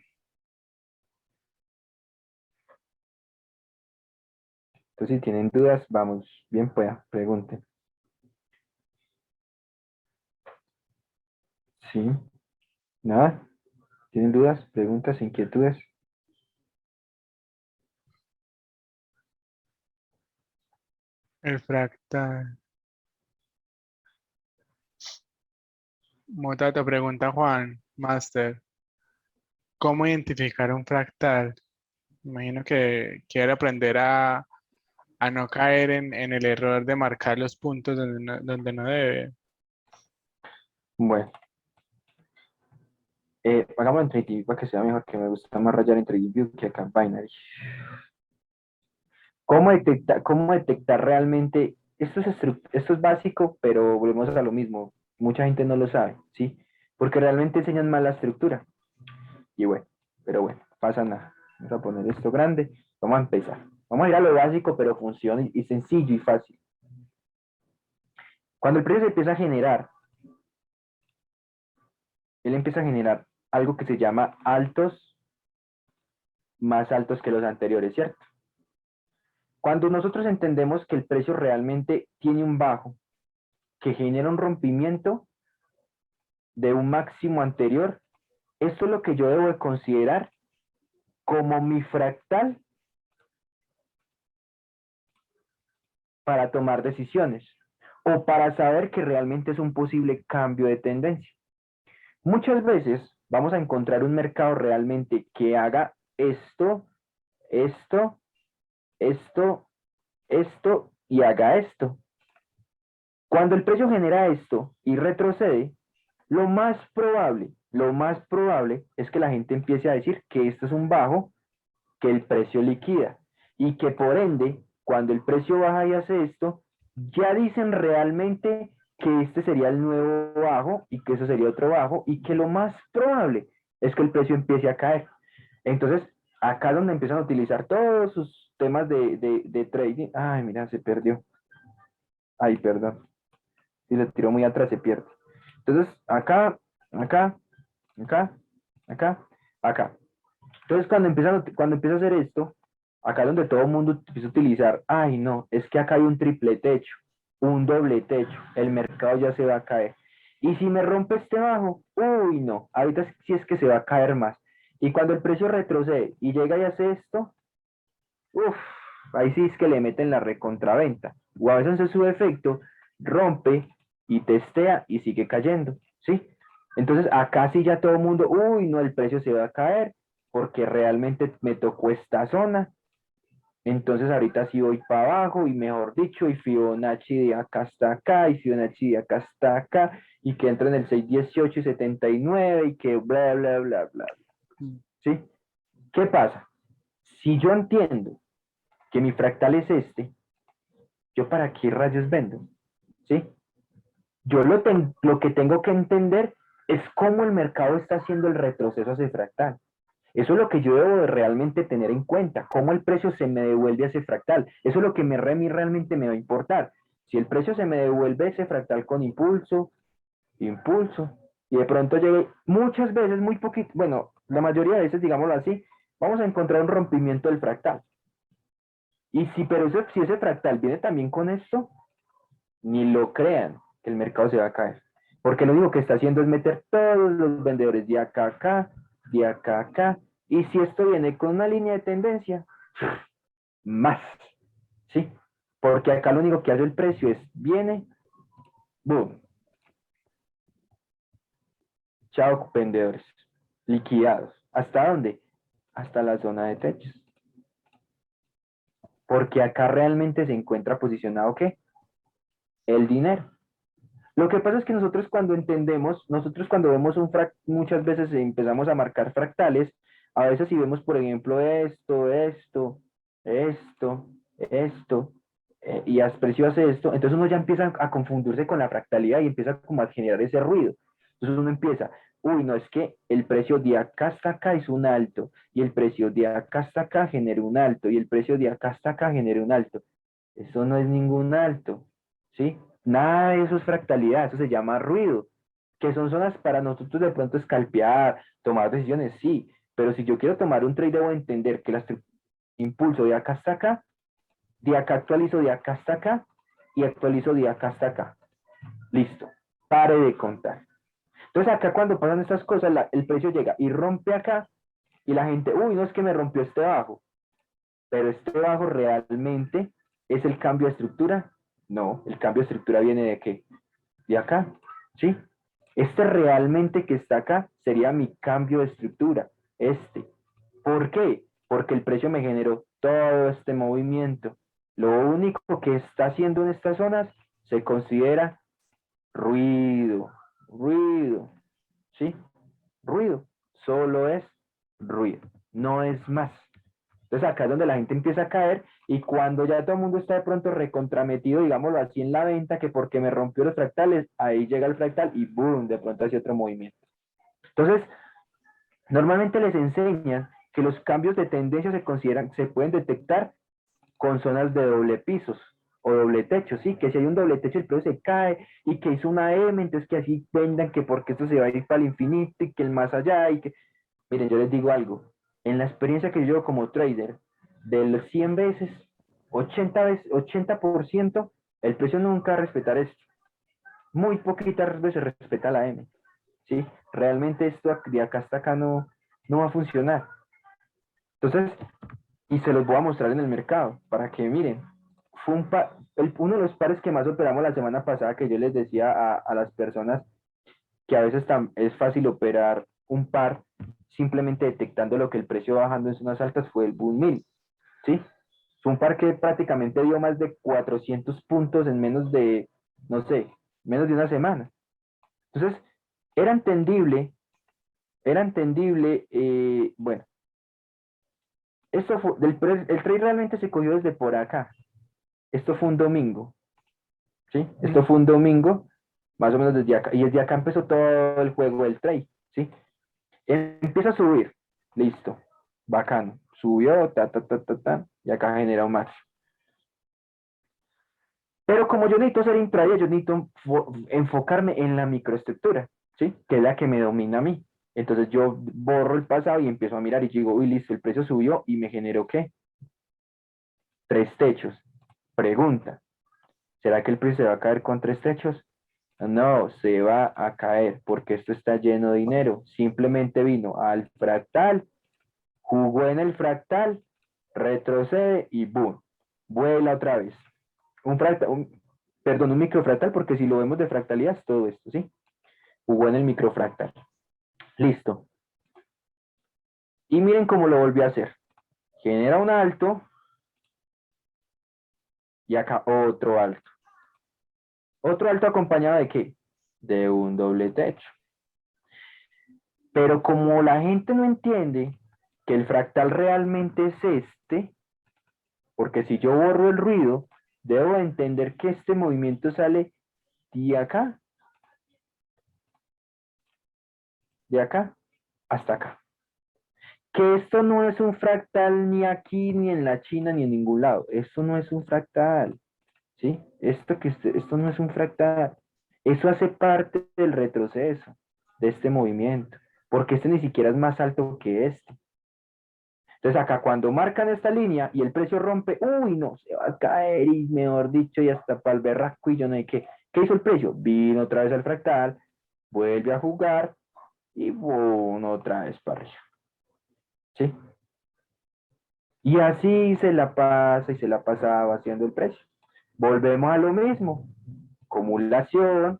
Entonces, si tienen dudas, vamos, bien pueda, pregunten. Sí, nada, ¿tienen dudas, preguntas, inquietudes? El fractal. Mota, te pregunta Juan, Master, ¿cómo identificar un fractal? Imagino que quiere aprender a no caer en el error de marcar los puntos donde no debe. Bueno, hagámoslo en TradingView para que sea mejor, que me gusta más rayar en TradingView que acá en Binary. Cómo detectar realmente? Esto es básico, pero volvemos a lo mismo. Mucha gente no lo sabe, ¿sí? Porque realmente enseñan mal la estructura. Y bueno, pero bueno, pasa nada. Vamos a poner esto grande. Vamos a empezar. Vamos a ir a lo básico, pero funciona y sencillo y fácil. Cuando el precio se empieza a generar, él empieza a generar algo que se llama altos más altos que los anteriores, ¿cierto? Cuando nosotros entendemos que el precio realmente tiene un bajo que genera un rompimiento de un máximo anterior, esto es lo que yo debo de considerar como mi fractal para tomar decisiones o para saber que realmente es un posible cambio de tendencia. Muchas veces vamos a encontrar un mercado realmente que haga esto, esto, esto, esto y haga esto. Cuando el precio genera esto y retrocede, lo más probable es que la gente empiece a decir que esto es un bajo que el precio liquida y que por ende, cuando el precio baja y hace esto, ya dicen realmente que este sería el nuevo bajo y que eso sería otro bajo y que lo más probable es que el precio empiece a caer. Entonces, acá es donde empiezan a utilizar todos sus temas de trading. Ay, mira, se perdió. Ay, perdón. Si le tiro muy atrás, se pierde. Entonces, acá, acá, acá, acá, acá. Entonces, cuando empieza a hacer esto, acá es donde todo el mundo empieza a utilizar, ay, no, es que acá hay un triple techo, un doble techo, el mercado ya se va a caer. Y si me rompe este bajo, uy, no, ahorita sí es que se va a caer más. Y cuando el precio retrocede y llega y hace esto, uff, ahí sí es que le meten la recontraventa. O a veces en su efecto, rompe y testea y sigue cayendo, ¿sí? Entonces acá sí ya todo el mundo, uy, no, el precio se va a caer, porque realmente me tocó esta zona. Entonces ahorita sí voy para abajo y mejor dicho, y Fibonacci de acá hasta acá, y Fibonacci de acá hasta acá, y que entro en el 618 y 79 y que bla, bla, bla, bla. ¿Sí? ¿Qué pasa? Si yo entiendo que mi fractal es este, ¿yo para qué rayos vendo? ¿Sí? Yo lo que tengo que entender es cómo el mercado está haciendo el retroceso a ese fractal. Eso es lo que yo debo de realmente tener en cuenta, cómo el precio se me devuelve a ese fractal. Eso es lo que a mí realmente me va a importar. Si el precio se me devuelve a ese fractal con impulso, impulso, y de pronto llegue muchas veces, muy poquito, bueno, la mayoría de veces, digámoslo así, vamos a encontrar un rompimiento del fractal. Y si ese fractal viene también con esto, ni lo crean, que el mercado se va a caer. Porque lo único que está haciendo es meter todos los vendedores de acá a acá, de acá a acá. Y si esto viene con una línea de tendencia, más. ¿Sí? Porque acá lo único que hace el precio es, viene, boom. Chao, vendedores. Liquidados. ¿Hasta dónde? Hasta la zona de techos. Porque acá realmente se encuentra posicionado, ¿qué? El dinero. Lo que pasa es que nosotros cuando entendemos, nosotros cuando vemos muchas veces empezamos a marcar fractales, a veces si vemos, por ejemplo, esto, y Asprecio hace esto, entonces uno ya empieza a confundirse con la fractalidad y empieza como a generar ese ruido. Entonces uno empieza, uy, no, es que el precio de acá hasta acá es un alto, y el precio de acá hasta acá genera un alto, y el precio de acá hasta acá genera un alto. Eso no es ningún alto, ¿sí? Nada de eso es fractalidad, eso se llama ruido, que son zonas para nosotros de pronto escalpear, tomar decisiones, sí, pero si yo quiero tomar un trade debo entender que impulso de acá hasta acá, de acá actualizo de acá hasta acá, y actualizo de acá hasta acá. Listo, pare de contar. Entonces acá cuando pasan estas cosas, el precio llega y rompe acá, y la gente, uy, no es que me rompió este bajo, pero este bajo realmente es el cambio de estructura. No, el cambio de estructura viene de qué? De acá, ¿sí? Este realmente que está acá sería mi cambio de estructura, este. ¿Por qué? Porque el precio me generó todo este movimiento. Lo único que está haciendo en estas zonas se considera ruido, ruido, ¿sí? Ruido, solo es ruido, no es más. Entonces acá es donde la gente empieza a caer y cuando ya todo el mundo está de pronto recontrametido, digámoslo así, en la venta, que porque me rompió los fractales, ahí llega el fractal y boom, de pronto hace otro movimiento. Entonces, normalmente les enseñan que los cambios de tendencia se pueden detectar con zonas de doble pisos o doble techo, sí, que si hay un doble techo el precio se cae y que hizo una M, entonces que así vendan que porque esto se va a ir para el infinito y que el más allá y que, miren, yo les digo algo, en la experiencia que yo llevo como trader, de los 100 veces, 80% el precio nunca va a respetar esto. Muy poquitas veces respeta la M, ¿sí? Realmente esto de acá hasta acá no va a funcionar. Entonces, y se los voy a mostrar en el mercado para que miren. Fue uno de los pares que más operamos la semana pasada que yo les decía a las personas que a veces es fácil operar un par simplemente detectando lo que el precio bajando en zonas altas fue el Bull 1000, ¿sí? Fue un par que prácticamente dio más de 400 puntos en menos de, no sé, menos de una semana. Entonces, era entendible, bueno, esto fue, el trade realmente se cogió desde por acá. Esto fue un domingo, ¿sí? Esto fue un domingo, más o menos desde acá, y desde acá empezó todo el juego del trade, ¿sí? Empieza a subir, listo, bacano, subió, y acá genera un máximo. Pero como yo necesito ser intraday, yo necesito enfocarme en la microestructura, ¿sí? Que es la que me domina a mí. Entonces yo borro el pasado y empiezo a mirar y digo, uy, listo, el precio subió y me generó ¿qué? 3 techos. Pregunta, ¿será que el precio se va a caer con 3 techos? No, se va a caer porque esto está lleno de dinero. Simplemente vino al fractal, jugó en el fractal, retrocede y boom, vuela otra vez. Un microfractal, porque si lo vemos de fractalidad es todo esto, ¿sí? Jugó en el microfractal. Listo. Y miren cómo lo volvió a hacer. Genera un alto y acá otro alto. Otro alto acompañado de ¿qué? De un doble techo. Pero como la gente no entiende que el fractal realmente es este, porque si yo borro el ruido, debo entender que este movimiento sale de acá hasta acá. Que esto no es un fractal ni aquí, ni en la China, ni en ningún lado. Esto no es un fractal, ¿sí? Esto no es un fractal. Eso hace parte del retroceso de este movimiento, porque este ni siquiera es más alto que este. Entonces acá cuando marcan esta línea y el precio rompe, uy, no, se va a caer y mejor dicho, y hasta para el berrasco y yo no sé qué. ¿Qué hizo el precio? Vino otra vez al fractal, vuelve a jugar y bueno, otra vez para arriba. ¿Sí? Y así se la pasa y se la pasaba haciendo el precio. Volvemos a lo mismo. Acumulación,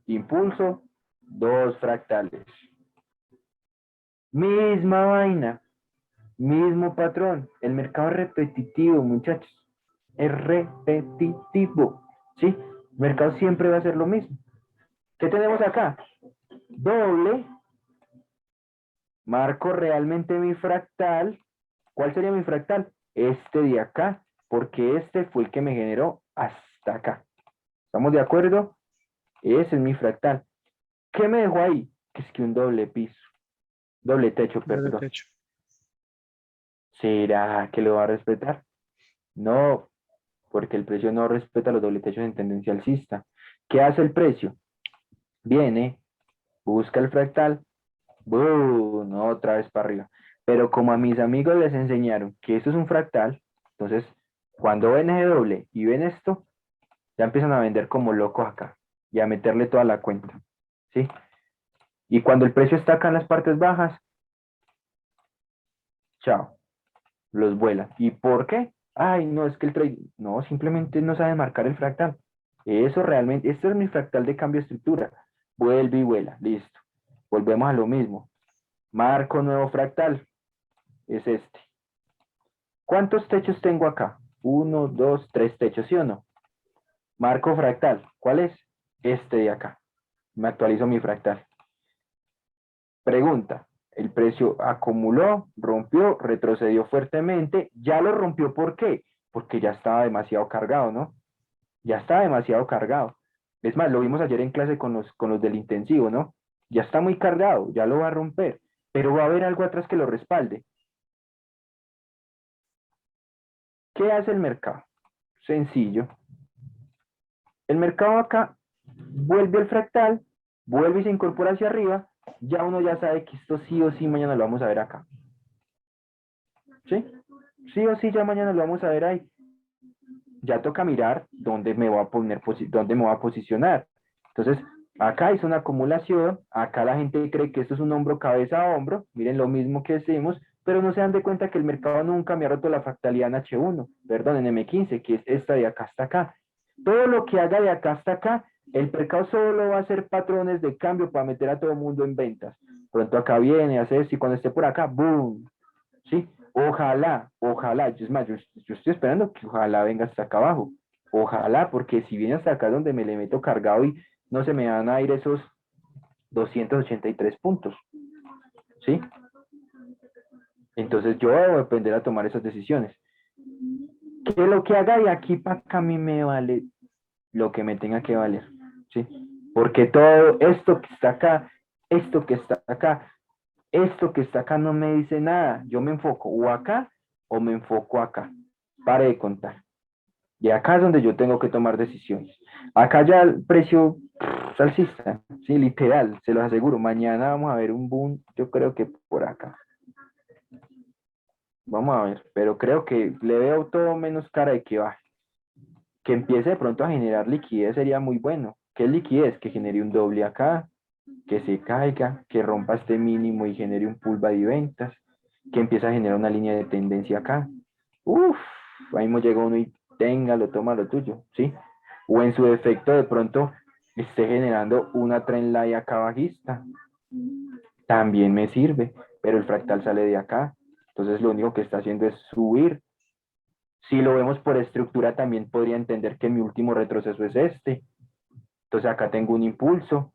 impulso, dos fractales. Misma vaina, mismo patrón. El mercado es repetitivo, muchachos. Es repetitivo. ¿Sí? El mercado siempre va a ser lo mismo. ¿Qué tenemos acá? Doble. Marco realmente mi fractal. ¿Cuál sería mi fractal? Este de acá, porque este fue el que me generó hasta acá. ¿Estamos de acuerdo? Ese es mi fractal. ¿Qué me dejó ahí? Que es que un doble piso. Doble techo, Doble perdón. techo. ¿Será que lo va a respetar? No, porque el precio no respeta los doble techos en tendencia alcista. ¿Qué hace el precio? Viene, busca el fractal, ¡boom! Otra vez para arriba. Pero como a mis amigos les enseñaron que esto es un fractal, entonces cuando ven ese doble y ven esto, ya empiezan a vender como locos acá y a meterle toda la cuenta. ¿Sí? Y cuando el precio está acá en las partes bajas, chao, los vuela. ¿Y por qué? Ay, no, es que el trade, no, simplemente no sabe marcar el fractal. Eso realmente, esto es mi fractal de cambio de estructura. Vuelve y vuela, listo. Volvemos a lo mismo. Marco nuevo fractal, es este. ¿Cuántos techos tengo acá? 1, 2, 3 techos, ¿sí o no? Marco fractal, ¿cuál es? Este de acá. Me actualizo mi fractal. Pregunta, el precio acumuló, rompió, retrocedió fuertemente, ya lo rompió, ¿por qué? Porque ya estaba demasiado cargado, ¿no? Ya estaba demasiado cargado. Es más, lo vimos ayer en clase con los del intensivo, ¿no? Ya está muy cargado, ya lo va a romper, pero va a haber algo atrás que lo respalde. ¿Qué hace el mercado? Sencillo. El mercado acá vuelve el fractal, vuelve y se incorpora hacia arriba, ya uno ya sabe que esto sí o sí mañana lo vamos a ver acá. ¿Sí? Sí o sí ya mañana lo vamos a ver ahí. Ya toca mirar dónde me voy a poner, dónde me voy a posicionar. Entonces, acá hizo una acumulación, acá la gente cree que esto es un hombro, cabeza a hombro, miren lo mismo que decimos, pero no se dan de cuenta que el mercado nunca me ha roto la fractalidad en H1, perdón, en M15, que es esta de acá hasta acá. Todo lo que haga de acá hasta acá, el mercado solo va a hacer patrones de cambio para meter a todo el mundo en ventas. Pronto acá viene, hace esto, y cuando esté por acá, ¡boom! ¿Sí? Ojalá, es más, yo estoy esperando que ojalá venga hasta acá abajo. Ojalá, porque si viene hasta acá donde me le meto cargado y no se me van a ir esos 283 puntos. ¿Sí? Entonces yo debo aprender a tomar esas decisiones. Que lo que haga de aquí para acá a mí me vale lo que me tenga que valer. ¿Sí? Porque todo esto que está acá, esto que está acá, esto que está acá no me dice nada. Yo me enfoco o acá o me enfoco acá. Pare de contar. Y acá es donde yo tengo que tomar decisiones. Acá ya el precio alcista, sí, literal, se los aseguro. Mañana vamos a ver un boom, yo creo que por acá. Vamos a ver, pero creo que le veo todo menos cara de que baje. Que empiece de pronto a generar liquidez sería muy bueno. ¿Qué es liquidez? Que genere un doble acá, que se caiga, que rompa este mínimo y genere un pullback de ventas, que empiece a generar una línea de tendencia acá. Uf, ahí me llega uno y téngalo, toma lo tuyo, ¿sí? O en su defecto de pronto esté generando una trend line acá bajista. También me sirve, pero el fractal sale de acá. Entonces lo único que está haciendo es subir. Si lo vemos por estructura, también podría entender que mi último retroceso es este. Entonces acá tengo un impulso,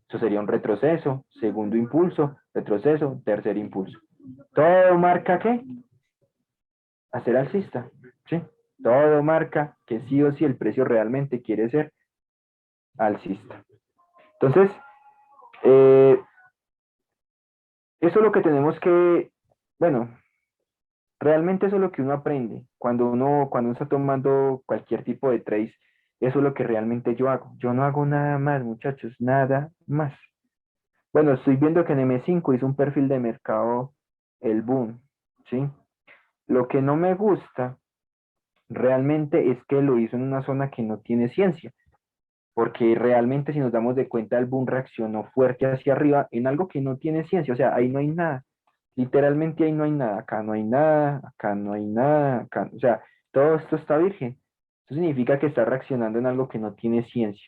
eso sería un retroceso, segundo impulso, retroceso, tercer impulso. Todo marca ¿qué? Hacer alcista, ¿sí? Todo marca que sí o sí el precio realmente quiere ser alcista. Entonces, eso es lo que tenemos que, bueno, realmente eso es lo que uno aprende cuando uno está tomando cualquier tipo de trades. Eso es lo que realmente yo hago. Yo no hago nada más, muchachos, nada más. Bueno, estoy viendo que en M5 hizo un perfil de mercado, el boom, ¿sí? Lo que no me gusta realmente es que lo hizo en una zona que no tiene ciencia, porque realmente si nos damos de cuenta el boom reaccionó fuerte hacia arriba en algo que no tiene ciencia, o sea, ahí no hay nada, literalmente ahí no hay nada, acá no hay nada, acá no hay nada, acá, o sea, todo esto está virgen. Eso significa que está reaccionando en algo que no tiene ciencia.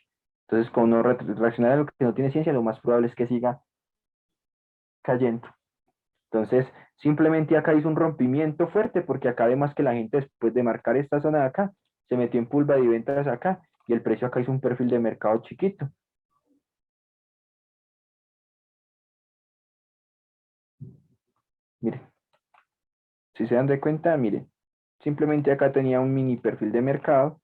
Entonces, como no reacciona en algo que no tiene ciencia, lo más probable es que siga cayendo. Entonces, simplemente acá hizo un rompimiento fuerte porque acá además que la gente después de marcar esta zona de acá, se metió en pulva de ventas acá y el precio acá hizo un perfil de mercado chiquito. Miren, si se dan de cuenta, miren, simplemente acá tenía un mini perfil de mercado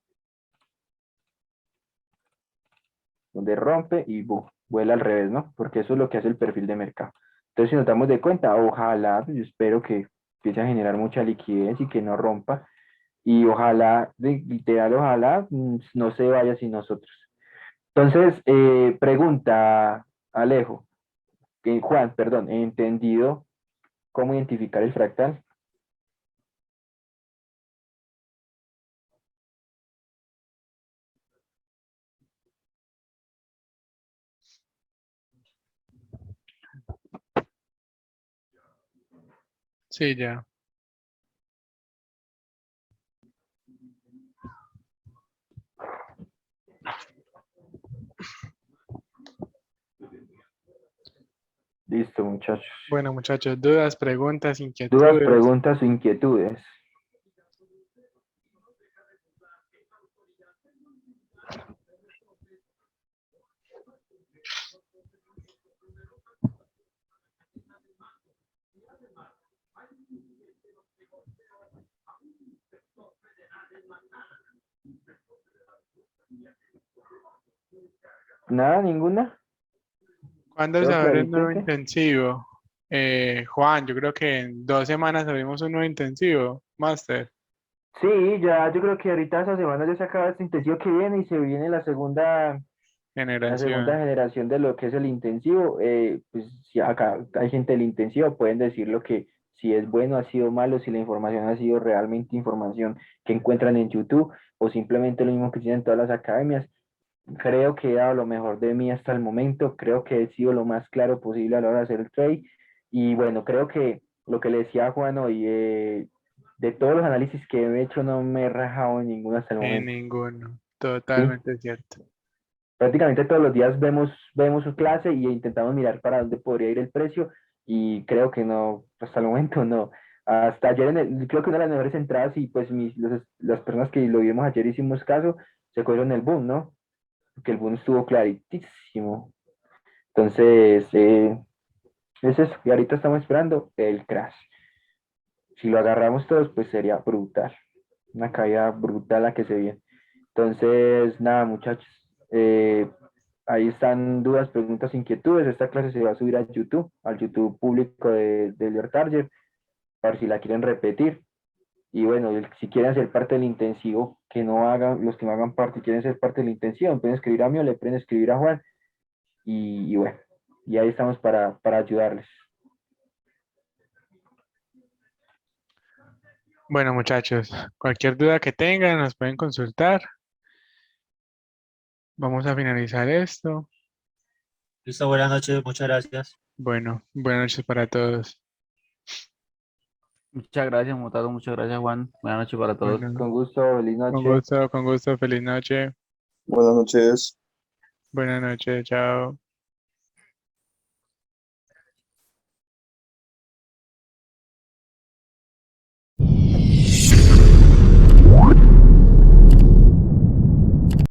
donde rompe y vuela al revés, ¿no? Porque eso es lo que hace el perfil de mercado. Entonces, si nos damos de cuenta, ojalá, pues, yo espero que empiece a generar mucha liquidez y que no rompa. Y ojalá, literal, ojalá no se vaya sin nosotros. Entonces, pregunta Alejo, Juan, perdón, he entendido cómo identificar el fractal. Sí, ya. Listo, muchachos. Bueno, muchachos, dudas, preguntas, Dudas, inquietudes. preguntas o inquietudes. Nada, ninguna. ¿Cuándo se ¿Todo abre el nuevo claridote? intensivo? Juan, yo creo que en 2 semanas abrimos un nuevo intensivo, Master, Sí, ya, yo creo que ahorita esa semana ya se acaba este intensivo que viene y se viene la segunda generación. generación de lo que es el intensivo. Pues si acá hay gente del intensivo, pueden decir lo que si es bueno, ha sido malo, si la información ha sido realmente información que encuentran en YouTube o simplemente lo mismo que tienen todas las academias. Creo que he dado lo mejor de mí hasta el momento, creo que he sido lo más claro posible a la hora de hacer el trade y bueno, creo que lo que le decía a Juan hoy, de todos los análisis que he hecho no me he rajado en ninguno hasta el En momento, ninguno. ¿sí? Totalmente cierto. Prácticamente todos los días vemos su clase y intentamos mirar para dónde podría ir el precio y creo que no, hasta el momento no. Hasta ayer, creo que una de las mejores entradas y pues las personas que lo vimos ayer hicimos caso, se cogieron el boom, ¿no? Porque el boom estuvo clarísimo. Entonces, es eso. Y ahorita estamos esperando el crash. Si lo agarramos todos, pues sería brutal. Una caída brutal la que se viene. Entonces, nada, muchachos. Ahí están dudas, preguntas, inquietudes. Esta clase se va a subir a YouTube, al YouTube público de Lear Target, para si la quieren repetir. Y bueno, si quieren ser parte del intensivo, que no hagan, los que no hagan parte y quieren ser parte del intensivo, pueden escribir a mí o le pueden escribir a Juan. Y bueno, y ahí estamos para ayudarles. Bueno, muchachos, cualquier duda que tengan nos pueden consultar. Vamos a finalizar esto. Listo, buenas noches, muchas gracias. Bueno, buenas noches para todos. Muchas gracias, Mutado. Muchas gracias, Juan. Buenas noches para todos. Bueno, Con gusto, feliz noche. con gusto, feliz noche. Buenas noches. Buenas noches, chao.